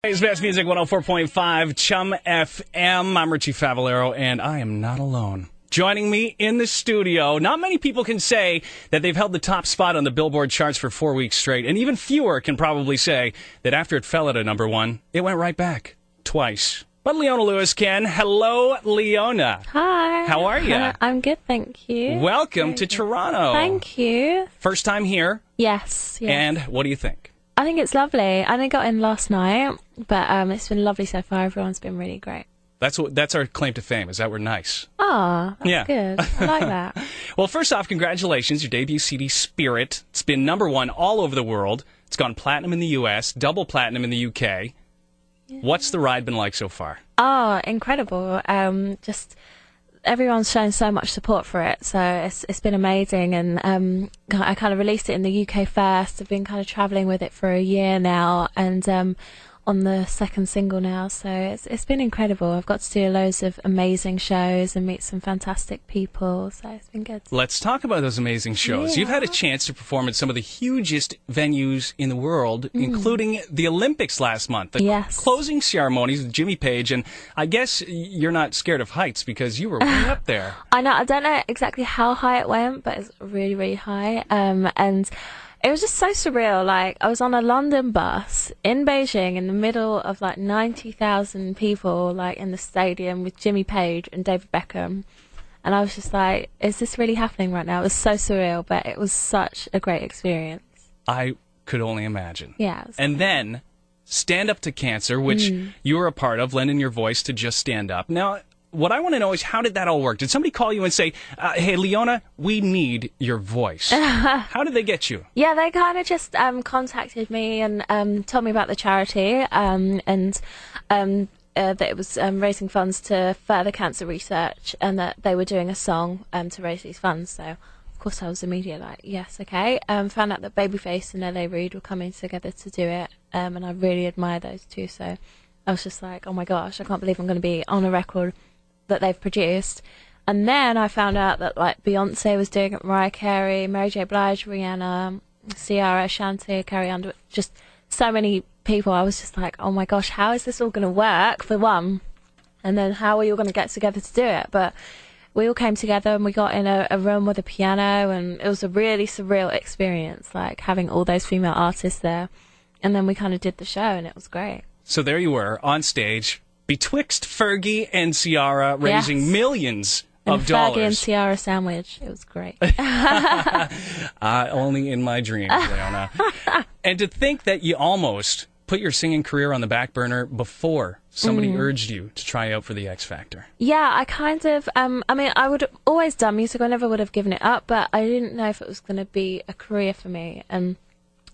Today's best music, 104.5 Chum FM. I'm Richie Favalero, and I am not alone. Joining me in the studio, not many people can say that they've held the top spot on the Billboard charts for 4 weeks straight, and even fewer can probably say that after it fell at a number one, it went right back twice. But Leona Lewis can. Hello, Leona. Hi. How are you? I'm good, thank you. Welcome to Toronto. Thank you. First time here? Yes. And what do you think? I think it's lovely. I only got in last night, but it's been lovely so far. Everyone's been really great. That's our claim to fame, is that we're nice. Oh, that's good. I like that. Well, first off, congratulations. Your debut CD, Spirit. It's been number one all over the world. It's gone platinum in the U.S., double platinum in the U.K. Yeah. What's the ride been like so far? Oh, incredible. Just everyone's shown so much support for it, so it's been amazing. And I kind of released it in the UK first. I've been kind of travelling with it for a year now, and on the second single now, so it's been incredible. I've got to do loads of amazing shows and meet some fantastic people, so it's been good. Let's talk about those amazing shows. Yeah. You've had a chance to perform at some of the hugest venues in the world, including the Olympics last month, the closing ceremonies with Jimmy Page, and I guess you're not scared of heights because you were way up there. I know. I don't know exactly how high it went, but it's really, really high, and it was just so surreal. Like, I was on a London bus in Beijing in the middle of like 90,000 people, like in the stadium with Jimmy Page and David Beckham. And I was just like, is this really happening right now? It was so surreal, but it was such a great experience. I could only imagine. Yeah. And then Stand Up to Cancer, which you were a part of, lending your voice to Just Stand Up. Now, what I want to know is, how did that all work? Did somebody call you and say, hey, Leona, we need your voice? How did they get you? Yeah, they kind of just contacted me and told me about the charity and that it was raising funds to further cancer research, and that they were doing a song to raise these funds. So, of course, I was immediately like, yes, okay. Found out that Babyface and LA Reid were coming together to do it, and I really admire those two. So I was just like, oh my gosh, I can't believe I'm going to be on a record that they've produced. And then I found out that like Beyonce was doing it, Mariah Carey, Mary J. Blige, Rihanna, Ciara, Shanti, Carrie Underwood, just so many people. I was just like, oh my gosh, how is this all going to work, for one? And then how are you all going to get together to do it? But we all came together and we got in a room with a piano, and it was a really surreal experience, like having all those female artists there. And then we kind of did the show, and it was great. So there you were on stage, betwixt Fergie and Ciara, raising millions of dollars. Fergie and Ciara sandwich. It was great. Only in my dreams, Leona. And to think that you almost put your singing career on the back burner before somebody urged you to try out for the X Factor. Yeah, I kind of, I mean, I would have always done music. I never would have given it up, but I didn't know if it was going to be a career for me. And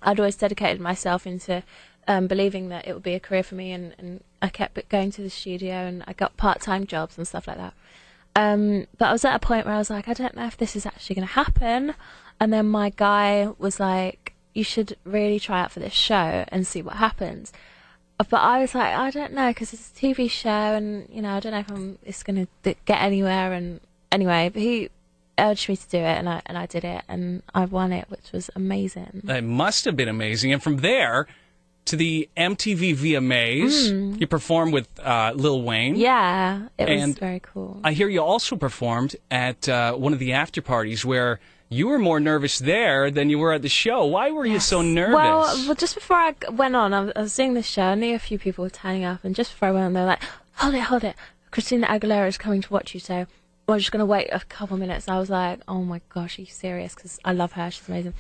I'd always dedicated myself into believing that it would be a career for me, and I kept going to the studio, and I got part-time jobs and stuff like that. But I was at a point where I was like, I don't know if this is actually going to happen. And then my guy was like, you should really try out for this show and see what happens. But I was like, I don't know, because it's a TV show, and you know, I don't know if it's going to get anywhere. And anyway, but he urged me to do it, and I did it, and I won it, which was amazing. It must have been amazing. And from there to the MTV VMAs, you performed with Lil Wayne. Yeah, it was very cool. I hear you also performed at one of the after parties where you were more nervous there than you were at the show. Why were you so nervous? Well, just before I went on, I was doing this show. I knew a few people were turning up, and just before I went on, they were like, hold it. Christina Aguilera is coming to watch you, so we're just going to wait a couple minutes. And I was like, oh my gosh, are you serious? Because I love her. She's amazing.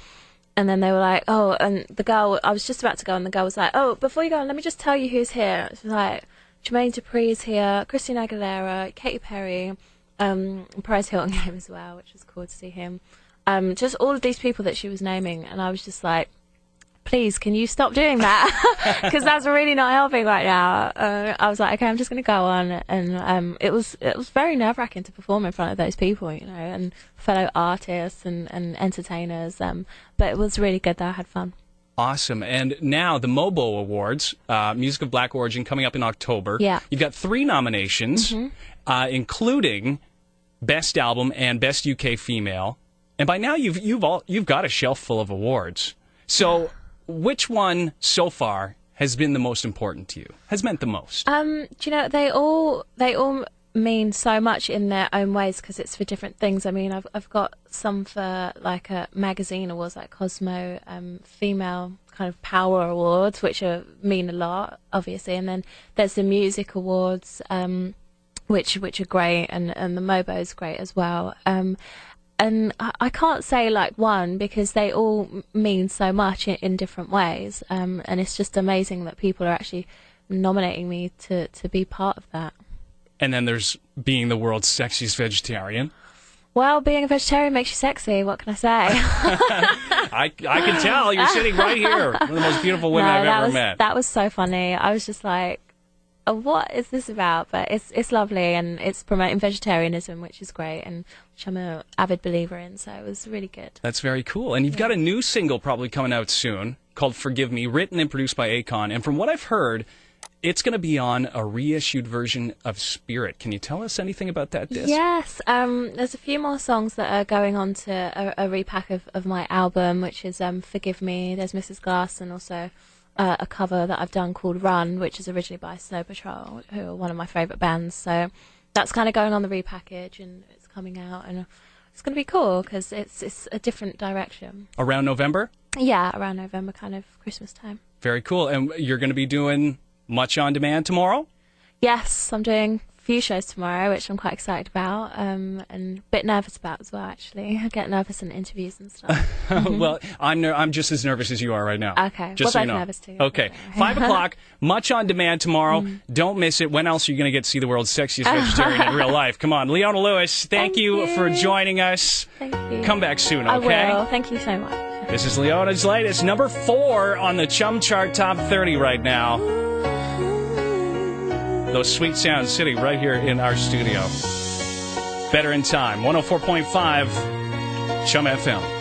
And then they were like, oh, and the girl, I was just about to go, and the girl was like, oh, before you go, let me just tell you who's here. It was like, Jermaine Dupri's here, Christina Aguilera, Katy Perry, Perez Hilton came as well, which was cool to see him. Just all of these people that she was naming, and I was just like, please, can you stop doing that? Because that's really not helping right now. I was like, okay, I'm just going to go on, and it was very nerve-wracking to perform in front of those people, you know, and fellow artists and entertainers. But it was really good, though. I had fun. Awesome. And now the MOBO Awards, Music of Black Origin, coming up in October. Yeah. You've got 3 nominations, including Best Album and Best UK Female. And by now you've got a shelf full of awards. So which one so far has been the most important to you? Has meant the most? Do you know, they all mean so much in their own ways because it's for different things. I mean, I've got some for like a magazine awards like Cosmo, female kind of power awards, which mean a lot, obviously, and then there's the music awards, which are great, and the Mobo is great as well. And I can't say like one because they all mean so much in different ways, and it's just amazing that people are actually nominating me to be part of that. And then there's being the world's sexiest vegetarian. Well, being a vegetarian makes you sexy. What can I say? I can tell. You're sitting right here. One of the most beautiful women I've ever met. That was so funny. I was just like, what is this about? But it's lovely, and it's promoting vegetarianism, which is great, and which I'm an avid believer in, so it was really good. That's very cool. And you've got a new single probably coming out soon called Forgive Me, written and produced by Akon. And from what I've heard, it's going to be on a reissued version of Spirit. Can you tell us anything about that disc? Yes, there's a few more songs that are going on to a repack of my album, which is Forgive Me. There's Mrs. Glass, and also a cover that I've done called Run, which is originally by Snow Patrol, who are one of my favourite bands. So that's kind of going on the repackage, and it's coming out, and it's going to be cool because it's a different direction. Around November? Yeah, around November, kind of Christmas time. Very cool. And you're going to be doing much on demand tomorrow? Yes, I'm doing a few shows tomorrow, which I'm quite excited about, and a bit nervous about as well, actually. I get nervous in interviews and stuff. Well, I'm just as nervous as you are right now. Okay, just we're so both you know. nervous too. Okay, 5 o'clock, much on demand tomorrow. Don't miss it. When else are you going to get to see the world's sexiest vegetarian in real life? Come on, Leona Lewis, thank you for joining us. Thank you. Come back soon, okay? I will. Thank you so much. This is Leona's latest, number 4 on the Chum Chart Top 30 right now. Those sweet sounds sitting right here in our studio. Better in Time, 104.5 Chum FM.